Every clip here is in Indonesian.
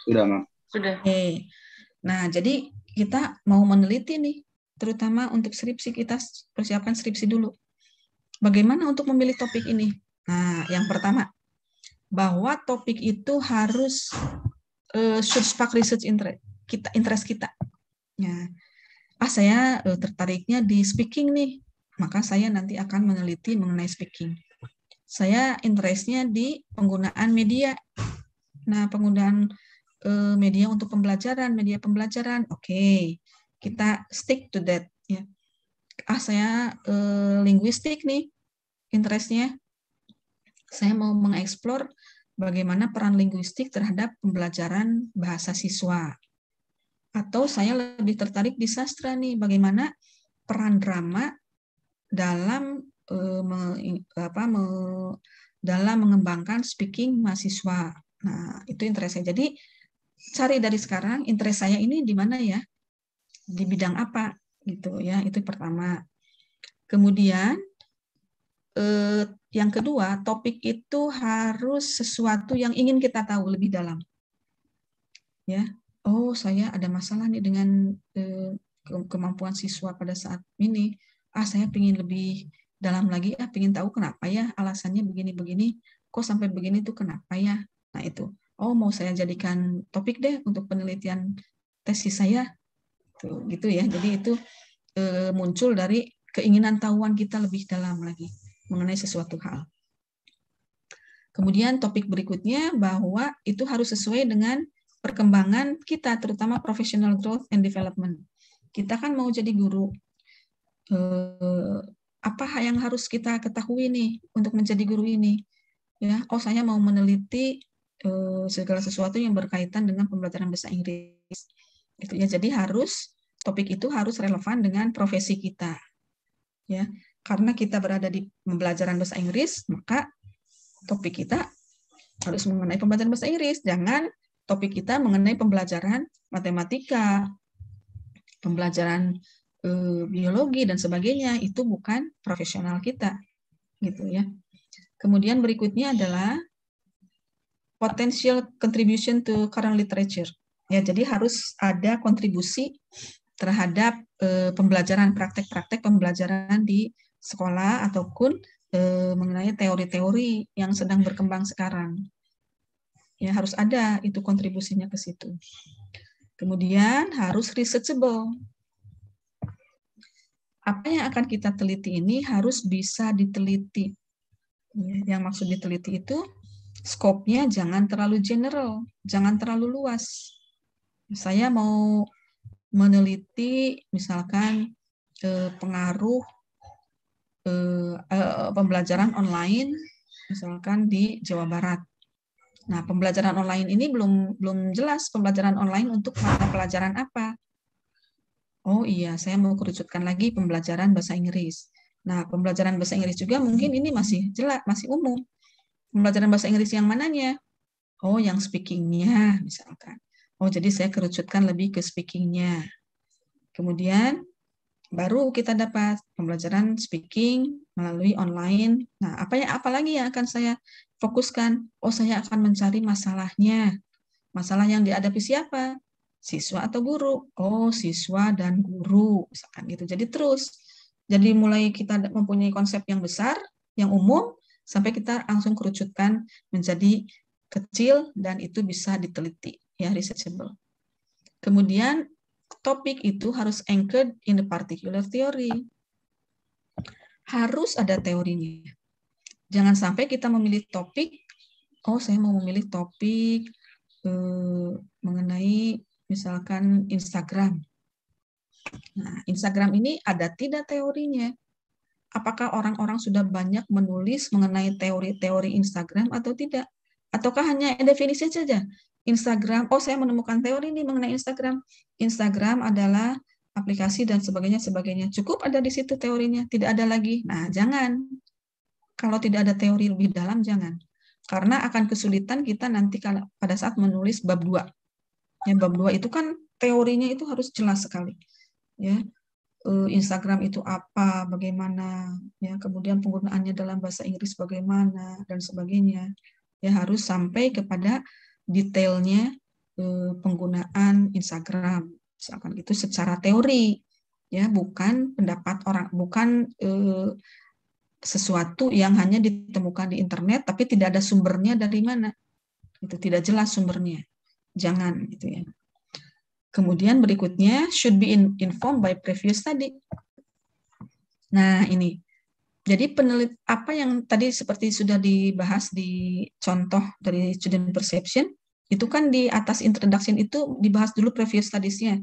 Sudah, Mam. Sudah. Oke. Nah, jadi kita mau meneliti nih, terutama untuk skripsi, kita persiapkan skripsi dulu. Bagaimana untuk memilih topik ini? Nah, yang pertama, bahwa topik itu harus should spark research interest kita. Ya. Saya tertariknya di speaking nih, maka saya nanti akan meneliti mengenai speaking. Saya interestnya di penggunaan media. Nah, penggunaan media untuk pembelajaran, media pembelajaran, oke, kita stick to that. Ya. Saya linguistik nih, interestnya. Saya mau mengeksplor bagaimana peran linguistik terhadap pembelajaran bahasa siswa. Atau saya lebih tertarik di sastra nih, bagaimana peran drama dalam dalam mengembangkan speaking mahasiswa. Nah, itu interest saya. Jadi cari dari sekarang interest saya ini di mana ya, di bidang apa gitu ya. Itu pertama. Kemudian yang kedua, topik itu harus sesuatu yang ingin kita tahu lebih dalam. Ya, oh saya ada masalah nih dengan kemampuan siswa pada saat ini. Saya ingin lebih dalam lagi, ingin tahu kenapa ya alasannya begini-begini, kok sampai begini tuh kenapa ya. Nah itu, oh mau saya jadikan topik deh untuk penelitian tesis saya, tuh, gitu ya. Jadi itu muncul dari keinginan tahuan kita lebih dalam lagi mengenai sesuatu hal. Kemudian topik berikutnya bahwa itu harus sesuai dengan perkembangan kita, terutama professional growth and development. Kita kan mau jadi guru. Apa yang harus kita ketahui nih untuk menjadi guru ini? Ya, saya mau meneliti segala sesuatu yang berkaitan dengan pembelajaran bahasa Inggris. Itu ya, jadi topik itu harus relevan dengan profesi kita. Ya, karena kita berada di pembelajaran bahasa Inggris, maka topik kita harus mengenai pembelajaran bahasa Inggris. Jangan topik kita mengenai pembelajaran matematika, pembelajaran biologi dan sebagainya. Itu bukan profesional kita, gitu ya. Kemudian berikutnya adalah potential contribution to current literature. Ya, jadi harus ada kontribusi terhadap pembelajaran, praktek-praktek pembelajaran di sekolah ataupun mengenai teori-teori yang sedang berkembang sekarang. Ya, harus ada itu kontribusinya ke situ. Kemudian harus researchable. Apa yang akan kita teliti ini harus bisa diteliti. Yang maksud diteliti itu skopnya jangan terlalu general, jangan terlalu luas. Saya mau meneliti misalkan pengaruh pembelajaran online misalkan di Jawa Barat. Nah, pembelajaran online ini belum jelas pembelajaran online untuk mata pelajaran apa. Oh iya, saya mau kerucutkan lagi pembelajaran bahasa Inggris. Nah, pembelajaran bahasa Inggris juga mungkin ini masih jelas, masih umum. Pembelajaran bahasa Inggris yang mananya? Oh, yang speaking-nya misalkan. Oh, jadi saya kerucutkan lebih ke speaking-nya. Kemudian baru kita dapat pembelajaran speaking melalui online. Nah, apa lagi yang akan saya fokuskan? Oh, saya akan mencari masalahnya. Masalah yang dihadapi siapa? Siswa atau guru? Oh, siswa dan guru, misalkan gitu. Jadi mulai kita mempunyai konsep yang besar, yang umum, sampai kita langsung kerucutkan menjadi kecil dan itu bisa diteliti, ya, researchable. Kemudian topik itu harus anchored in the particular theory. Harus ada teorinya. Jangan sampai kita memilih topik, oh saya mau memilih topik mengenai misalkan Instagram. Nah, Instagram ini ada tidak teorinya? Apakah orang-orang sudah banyak menulis mengenai teori-teori Instagram atau tidak? Ataukah hanya definisi saja? Instagram, oh saya menemukan teori ini mengenai Instagram. Instagram adalah aplikasi dan sebagainya. Cukup ada di situ teorinya, tidak ada lagi. Nah, jangan. Kalau tidak ada teori lebih dalam, jangan. Karena akan kesulitan kita nanti pada saat menulis bab 2. Ya, bab 2 itu kan teorinya itu harus jelas sekali. Ya, Instagram itu apa, bagaimana, ya, kemudian penggunaannya dalam bahasa Inggris bagaimana, dan sebagainya. Ya, harus sampai kepada detailnya penggunaan Instagram, misalkan gitu secara teori, ya, bukan pendapat orang, bukan sesuatu yang hanya ditemukan di internet tapi tidak ada sumbernya dari mana, itu tidak jelas sumbernya, jangan gitu ya. Kemudian berikutnya should be informed by previous study. Nah ini, jadi apa yang tadi seperti sudah dibahas di contoh dari student perception, itu kan di atas introduction itu dibahas dulu previous studies-nya.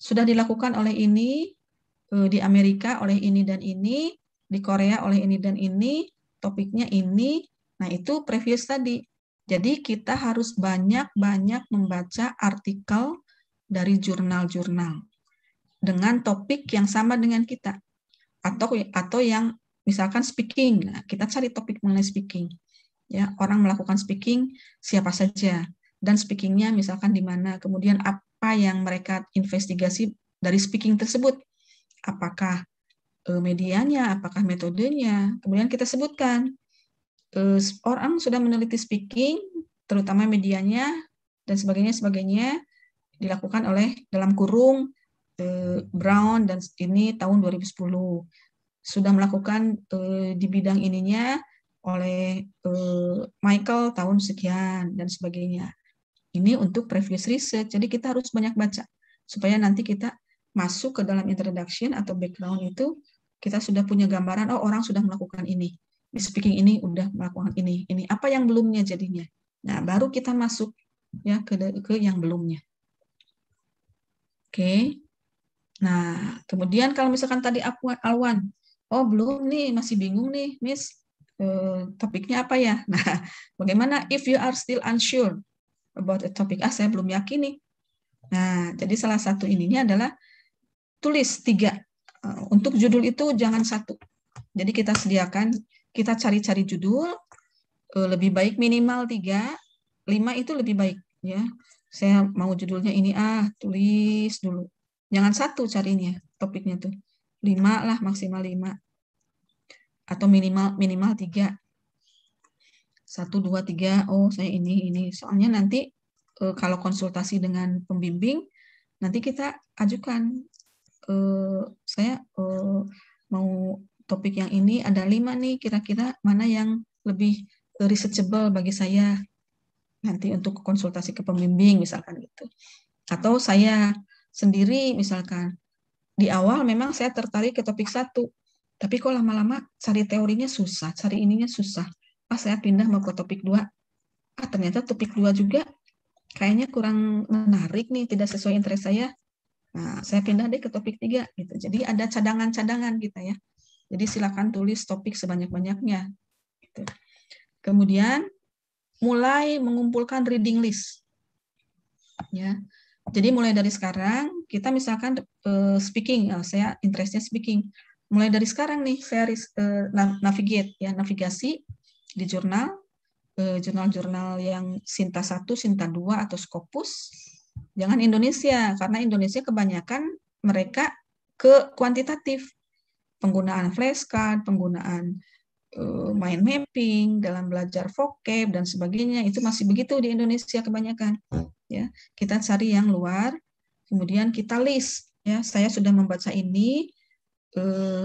Sudah dilakukan oleh ini, di Amerika oleh ini dan ini, di Korea oleh ini dan ini, topiknya ini. Nah, itu previous study. Jadi kita harus banyak-banyak membaca artikel dari jurnal-jurnal dengan topik yang sama dengan kita. Atau yang misalkan speaking. Nah, kita cari topik mengenai speaking. Ya, orang melakukan speaking siapa saja dan speakingnya misalkan di mana, kemudian apa yang mereka investigasi dari speaking tersebut, apakah medianya, apakah metodenya, kemudian kita sebutkan orang sudah meneliti speaking, terutama medianya dan sebagainya dilakukan oleh dalam kurung Brown dan ini tahun 2010, sudah melakukan di bidang ininya oleh Michael tahun sekian dan sebagainya. Ini untuk previous research, jadi kita harus banyak baca supaya nanti kita masuk ke dalam introduction atau background itu kita sudah punya gambaran, oh orang sudah melakukan ini, di speaking ini udah melakukan ini apa yang belumnya jadinya. Nah, baru kita masuk ya ke yang belumnya. Oke. Nah, kemudian kalau misalkan tadi Alwan, oh belum nih, masih bingung nih, Miss, topiknya apa ya? Nah, bagaimana if you are still unsure about a topic? Saya belum yakin nih. Nah, jadi salah satu ininya adalah tulis 3. Untuk judul itu jangan 1. Jadi kita sediakan, kita cari-cari judul, lebih baik minimal 3, 5 itu lebih baik. Ya, saya mau judulnya ini, tulis dulu. Jangan 1 carinya, topiknya tuh. 5 lah, maksimal 5. Atau minimal 3. 1, 2, 3, oh saya ini. Soalnya nanti kalau konsultasi dengan pembimbing, nanti kita ajukan, saya mau topik yang ini ada 5 nih, kira-kira mana yang lebih researchable bagi saya nanti untuk konsultasi ke pembimbing misalkan gitu. Atau saya sendiri misalkan di awal memang saya tertarik ke topik 1, tapi kok lama-lama cari teorinya susah, cari ininya susah. Saya pindah mau ke topik 2. Ternyata topik 2 juga kayaknya kurang menarik nih, tidak sesuai interest saya. Nah, saya pindah deh ke topik 3 gitu. Jadi ada cadangan-cadangan kita ya. Jadi silakan tulis topik sebanyak-banyaknya gitu. Kemudian mulai mengumpulkan reading list. Ya. Jadi mulai dari sekarang kita misalkan speaking, saya interestnya speaking. Mulai dari sekarang nih saya navigasi di jurnal-jurnal yang Sinta 1, Sinta 2 atau Scopus. Jangan Indonesia, karena Indonesia kebanyakan mereka ke kuantitatif. Penggunaan flashcard, penggunaan mind mapping dalam belajar vocab dan sebagainya, itu masih begitu di Indonesia kebanyakan. Ya, kita cari yang luar, kemudian kita list. Ya, saya sudah membaca ini.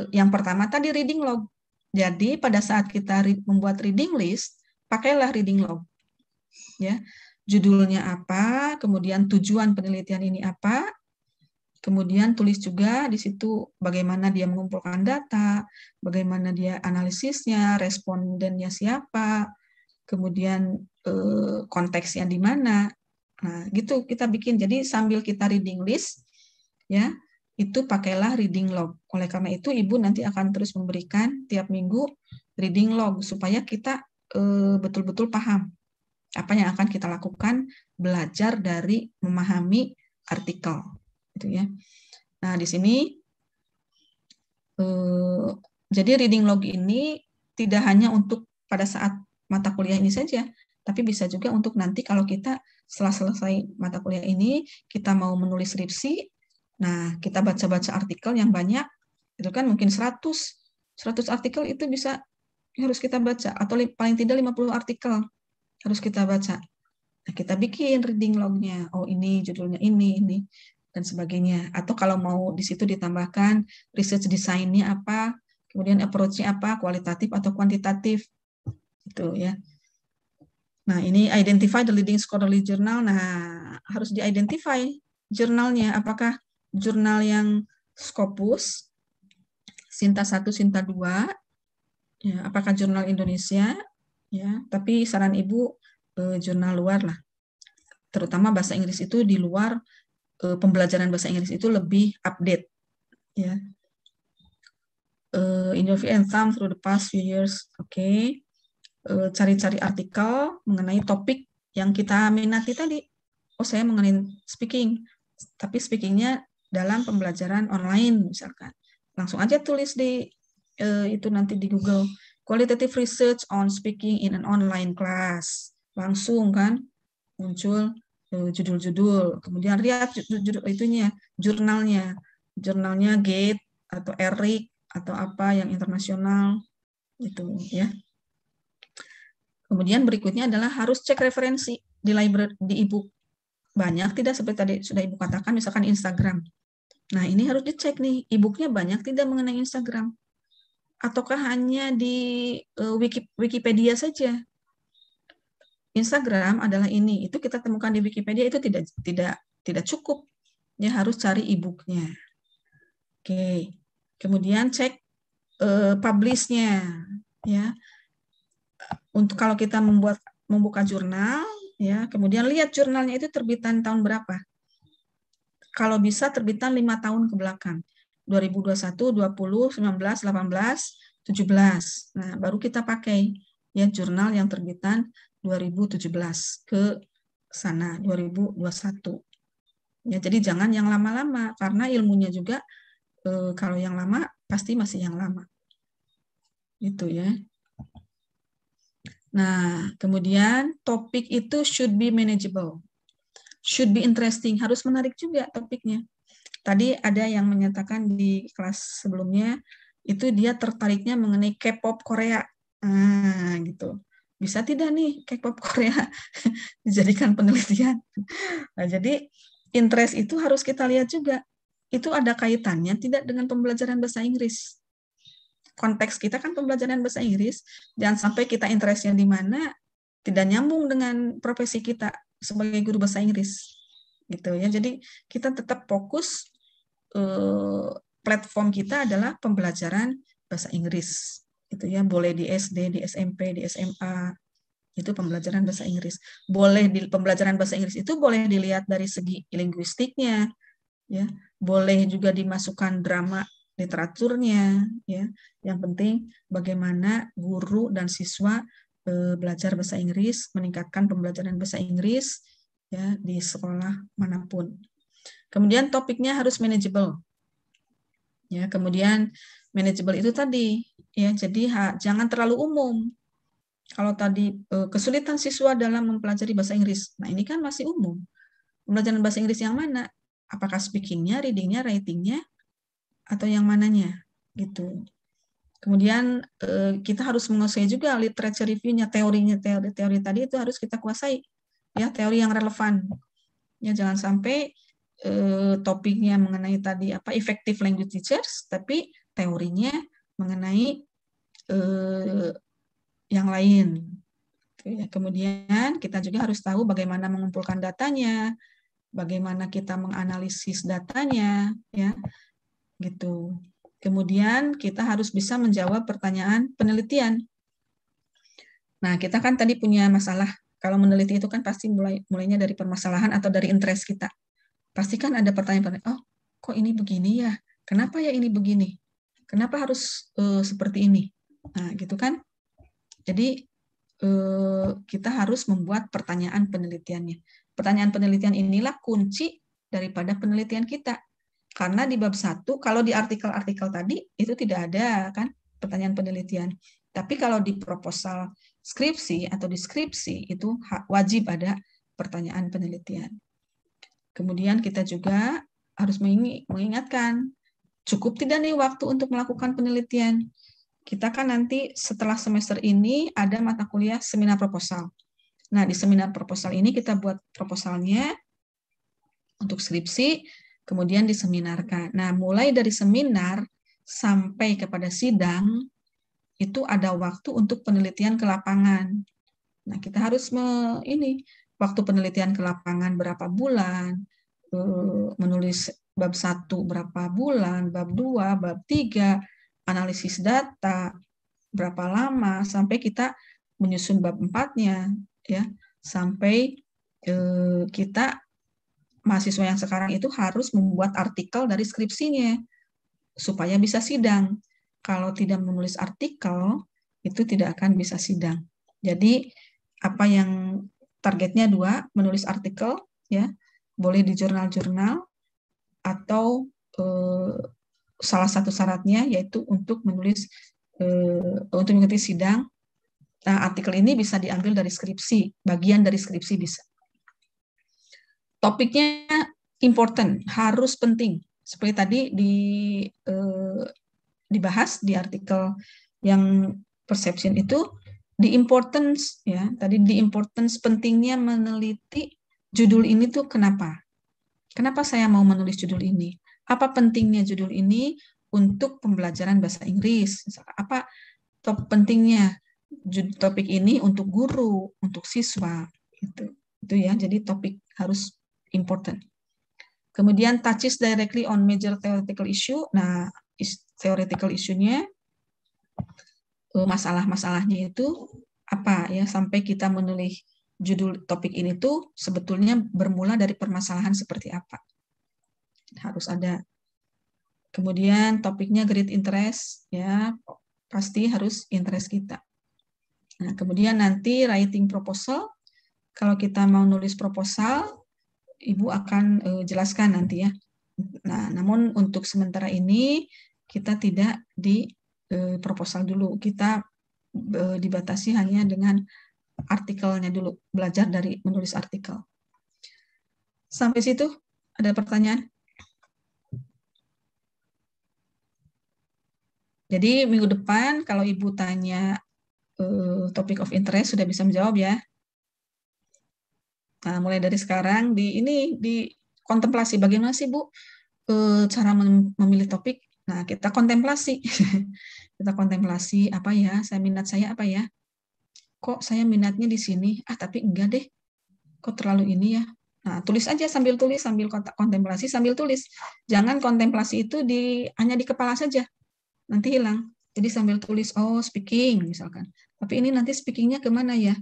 Yang pertama tadi reading log. Jadi pada saat kita membuat reading list, pakailah reading log. Ya, judulnya apa, kemudian tujuan penelitian ini apa, kemudian tulis juga di situ bagaimana dia mengumpulkan data, bagaimana dia analisisnya, respondennya siapa, kemudian konteksnya di mana. Nah, gitu kita bikin. Jadi sambil kita reading list, ya, itu pakailah reading log. Oleh karena itu, Ibu nanti akan terus memberikan tiap minggu reading log supaya kita betul-betul paham apa yang akan kita lakukan, belajar dari memahami artikel, gitu ya. Nah, di sini jadi reading log ini tidak hanya untuk pada saat mata kuliah ini saja, tapi bisa juga untuk nanti kalau kita setelah selesai mata kuliah ini, kita mau menulis skripsi, nah kita baca-baca artikel yang banyak, itu kan mungkin 100 artikel itu bisa harus kita baca, atau paling tidak 50 artikel harus kita baca. Nah, kita bikin reading lognya. Oh, ini judulnya ini, dan sebagainya. Atau kalau mau di situ ditambahkan research design-nya apa, kemudian approach-nya apa, kualitatif atau kuantitatif. Itu ya. Nah, ini identify the leading scholarly journal. Nah, harus di-identify jurnalnya. Apakah jurnal yang Scopus, Sinta 1, Sinta 2, ya, apakah jurnal Indonesia, ya, tapi saran Ibu jurnal luar lah. Terutama bahasa Inggris itu di luar pembelajaran bahasa Inggris itu lebih update, ya. In your view and thumb through the past few years, oke. Cari-cari artikel mengenai topik yang kita minati tadi. Oh, saya mengenai speaking, tapi speakingnya dalam pembelajaran online misalkan. Langsung aja tulis di itu nanti di Google, qualitative research on speaking in an online class. Langsung kan muncul judul-judul. Kemudian lihat judul itunya, jurnalnya Gate atau ERIC atau apa yang internasional itu ya. Kemudian berikutnya adalah harus cek referensi di library, di e-book. Banyak tidak seperti tadi sudah Ibu katakan, misalkan Instagram. Nah, ini harus dicek nih, e-booknya banyak tidak mengenai Instagram. Ataukah hanya di Wikipedia saja? Instagram adalah ini, itu kita temukan di Wikipedia itu tidak cukup. Ya harus cari e-booknya. Oke. Kemudian cek publish-nya ya. Untuk kalau kita membuka jurnal, ya, kemudian lihat jurnalnya itu terbitan tahun berapa. Kalau bisa terbitan 5 tahun ke belakang. 2021, 20, 19, 18, 17. Nah, baru kita pakai ya jurnal yang terbitan 2017 ke sana 2021. Ya, jadi jangan yang lama-lama karena ilmunya juga kalau yang lama pasti masih yang lama. Itu ya. Nah, kemudian topik itu should be manageable. Should be interesting, harus menarik juga topiknya. Tadi ada yang menyatakan di kelas sebelumnya, itu dia tertariknya mengenai K-pop Korea. Nah, gitu. Bisa tidak nih K-pop Korea dijadikan penelitian? Nah, jadi interest itu harus kita lihat juga. Itu ada kaitannya tidak dengan pembelajaran bahasa Inggris. Konteks kita kan pembelajaran bahasa Inggris, jangan sampai kita interestnya di mana tidak nyambung dengan profesi kita sebagai guru bahasa Inggris, gitu ya. Jadi kita tetap fokus platform kita adalah pembelajaran bahasa Inggris, gitu ya. Boleh di SD, di SMP, di SMA, itu pembelajaran bahasa Inggris. Boleh di pembelajaran bahasa Inggris itu boleh dilihat dari segi linguistiknya, ya. Boleh juga dimasukkan drama literaturnya, ya. Yang penting bagaimana guru dan siswa belajar bahasa Inggris, meningkatkan pembelajaran bahasa Inggris ya di sekolah manapun. Kemudian topiknya harus manageable. Ya, kemudian manageable itu tadi ya, jadi jangan terlalu umum. Kalau tadi kesulitan siswa dalam mempelajari bahasa Inggris. Nah, ini kan masih umum. Pembelajaran bahasa Inggris yang mana? Apakah speaking-nya, reading-nya, writing-nya, atau yang mananya gitu. Kemudian kita harus menguasai juga literature review-nya, teorinya, teori tadi itu harus kita kuasai ya, teori yang relevan. Ya, jangan sampai topiknya mengenai tadi apa effective language teachers, tapi teorinya mengenai yang lain. Kemudian kita juga harus tahu bagaimana mengumpulkan datanya, bagaimana kita menganalisis datanya, ya, gitu. Kemudian kita harus bisa menjawab pertanyaan penelitian. Nah, kita kan tadi punya masalah. Kalau meneliti itu kan pasti mulainya dari permasalahan atau dari interest kita. Pasti kan ada pertanyaan, oh, kok ini begini ya? Kenapa ya ini begini? Kenapa harus seperti ini? Nah, gitu kan? Jadi kita harus membuat pertanyaan penelitiannya. Pertanyaan penelitian inilah kunci daripada penelitian kita. Karena di bab 1, kalau di artikel-artikel tadi, itu tidak ada kan pertanyaan penelitian. Tapi kalau di proposal skripsi atau deskripsi, itu wajib ada pertanyaan penelitian. Kemudian kita juga harus mengingatkan, cukup tidak nih waktu untuk melakukan penelitian. Kita kan nanti setelah semester ini ada mata kuliah seminar proposal. Nah, di seminar proposal ini kita buat proposalnya untuk skripsi, kemudian diseminarkan. Nah, mulai dari seminar sampai kepada sidang, itu ada waktu untuk penelitian ke lapangan. Nah, kita harus waktu penelitian ke lapangan berapa bulan, menulis bab 1 berapa bulan, bab 2, bab 3, analisis data, berapa lama, sampai kita menyusun bab 4-nya, ya, sampai kita mahasiswa yang sekarang itu harus membuat artikel dari skripsinya supaya bisa sidang. Kalau tidak menulis artikel, itu tidak akan bisa sidang. Jadi apa yang targetnya 2, menulis artikel, ya, boleh di jurnal-jurnal, atau salah satu syaratnya yaitu untuk menulis untuk mengikuti sidang. Nah, artikel ini bisa diambil dari skripsi, bagian dari skripsi bisa. Topiknya important, harus penting. Seperti tadi dibahas di artikel yang perception itu, the importance, ya, tadi the importance, pentingnya meneliti judul ini tuh kenapa? Kenapa saya mau menulis judul ini? Apa pentingnya judul ini untuk pembelajaran bahasa Inggris? Apa pentingnya topik ini untuk guru, untuk siswa? Itu ya, jadi topik harus important. Kemudian touches directly on major theoretical issue. Nah, theoretical issue-nya, masalah-masalahnya itu apa ya, sampai kita menulis judul topik ini tuh sebetulnya bermula dari permasalahan seperti apa. Harus ada. Kemudian topiknya great interest, ya, pasti harus interest kita. Nah, kemudian nanti writing proposal, kalau kita mau nulis proposal, Ibu akan jelaskan nanti ya. Nah, namun untuk sementara ini kita tidak di proposal dulu. Kita dibatasi hanya dengan artikelnya dulu, belajar dari menulis artikel. Sampai situ ada pertanyaan? Jadi minggu depan kalau Ibu tanya topic of interest sudah bisa menjawab ya. Nah, mulai dari sekarang di kontemplasi, bagaimana sih Bu cara memilih topik? Nah, kita kontemplasi. Kita kontemplasi, apa ya, minat saya apa ya? Kok saya minatnya di sini? Tapi enggak deh. Kok terlalu ini ya? Nah, tulis aja sambil tulis, sambil kontemplasi, sambil tulis. Jangan kontemplasi itu hanya di kepala saja. Nanti hilang. Jadi sambil tulis, oh speaking misalkan. Tapi ini nanti speakingnya kemana ya?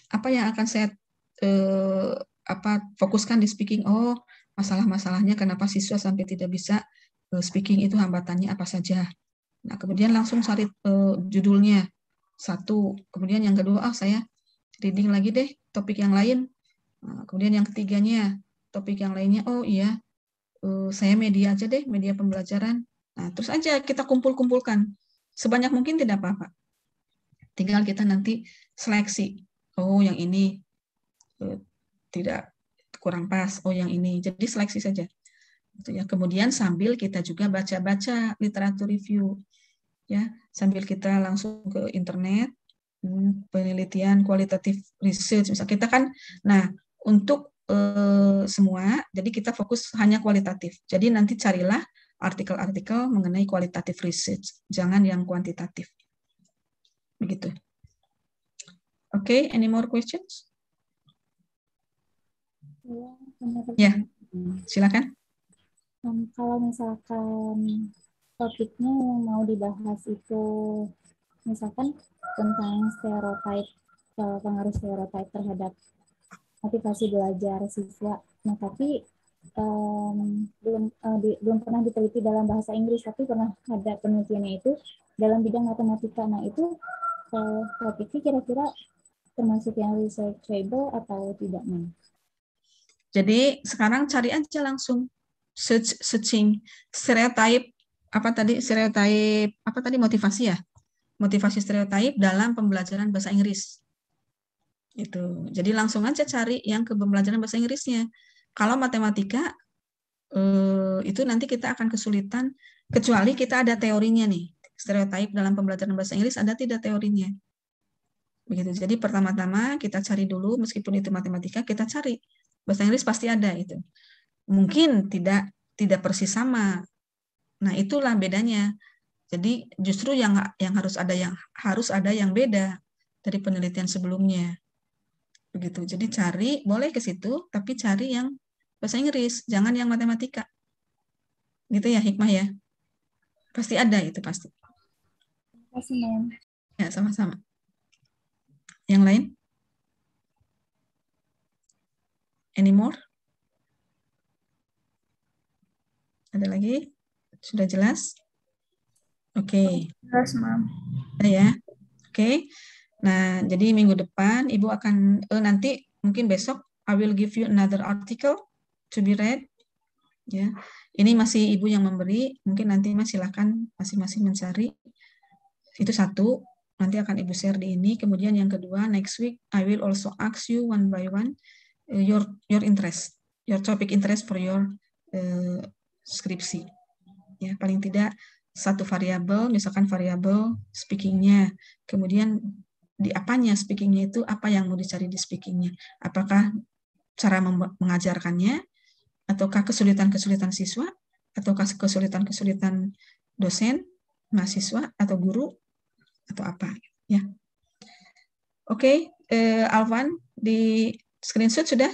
Apa yang akan saya fokuskan di speaking? Oh, masalah-masalahnya kenapa siswa sampai tidak bisa speaking, itu hambatannya apa saja. Nah, kemudian langsung cari judulnya satu. Kemudian yang kedua, saya reading lagi deh topik yang lain. Nah, kemudian yang ketiganya, topik yang lainnya, oh iya, saya media aja deh, media pembelajaran. Nah, terus aja kita kumpul-kumpulkan. Sebanyak mungkin tidak apa-apa. Tinggal kita nanti seleksi. Oh, yang ini tidak kurang pas. Oh, yang ini. Jadi seleksi saja. Kemudian sambil kita juga baca-baca literatur review. Ya, sambil kita langsung ke internet, penelitian kualitatif research. Misal kita kan, nah untuk semua, jadi kita fokus hanya kualitatif. Jadi nanti carilah artikel-artikel mengenai kualitatif research, jangan yang kuantitatif. Begitu. Oke, any more questions? Ya, silakan. Kalau misalkan topiknya yang mau dibahas itu misalkan tentang stereotip, pengaruh stereotip terhadap motivasi belajar siswa, nah tapi belum pernah diteliti dalam bahasa Inggris, tapi pernah ada penelitiannya itu dalam bidang matematika. Nah itu topiknya kira-kira termasuk yang researchable atau tidak nih? Jadi sekarang cari aja langsung searching stereotip motivasi ya, motivasi stereotip dalam pembelajaran bahasa Inggris. Itu. Jadi langsung aja cari yang ke pembelajaran bahasa Inggrisnya. Kalau matematika itu nanti kita akan kesulitan kecuali kita ada teorinya nih. Stereotip dalam pembelajaran bahasa Inggris ada tidak teorinya? Begitu. Jadi pertama-tama kita cari dulu, meskipun itu matematika, kita cari. Bahasa Inggris pasti ada itu. Mungkin tidak persis sama. Nah, itulah bedanya. Jadi justru yang harus ada yang beda dari penelitian sebelumnya. Begitu. Jadi cari, boleh ke situ, tapi cari yang bahasa Inggris, jangan yang matematika. Gitu ya, Hikmah ya. Pasti ada itu pasti. Terima kasih, Ma'am. Ya, sama-sama. Yang lain? Any more? Ada lagi? Sudah jelas? Oke. Jelas, Ma'am. Ya. Oke. Nah, jadi minggu depan Ibu akan nanti mungkin besok I will give you another article to be read. Ya. Ini masih Ibu yang memberi, mungkin nanti Mas silakan masing-masing mencari. Itu satu, nanti akan Ibu share di ini. Kemudian yang kedua, next week I will also ask you one by one your interest, your topic interest for your skripsi. Ya, paling tidak satu variabel, misalkan variabel speakingnya, kemudian di apanya speakingnya itu, apa yang mau dicari di speakingnya, apakah cara mengajarkannya, ataukah kesulitan-kesulitan siswa, ataukah kesulitan-kesulitan dosen, mahasiswa, atau guru, atau apa. Ya. Oke, Alvan, di screenshot sudah?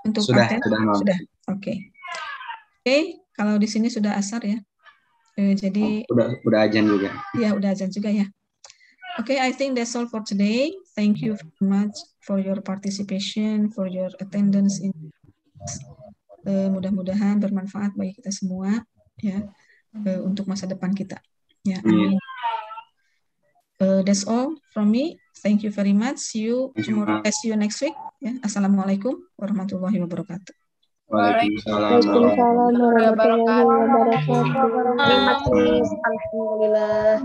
Untuk sudah, sudah. Oke. Oke, kalau di sini sudah asar ya. Jadi udah azan juga. Ya, udah azan juga ya. Oke, I think that's all for today. Thank you very much for your participation, for your attendance in mudah-mudahan bermanfaat bagi kita semua ya, untuk masa depan kita. Ya, amin. That's all from me. Thank you very much. See you tomorrow. See you next week. Ya, Assalamualaikum warahmatullahi wabarakatuh. Waalaikumsalam warahmatullahi wabarakatuh. Terima kasih. Alhamdulillah.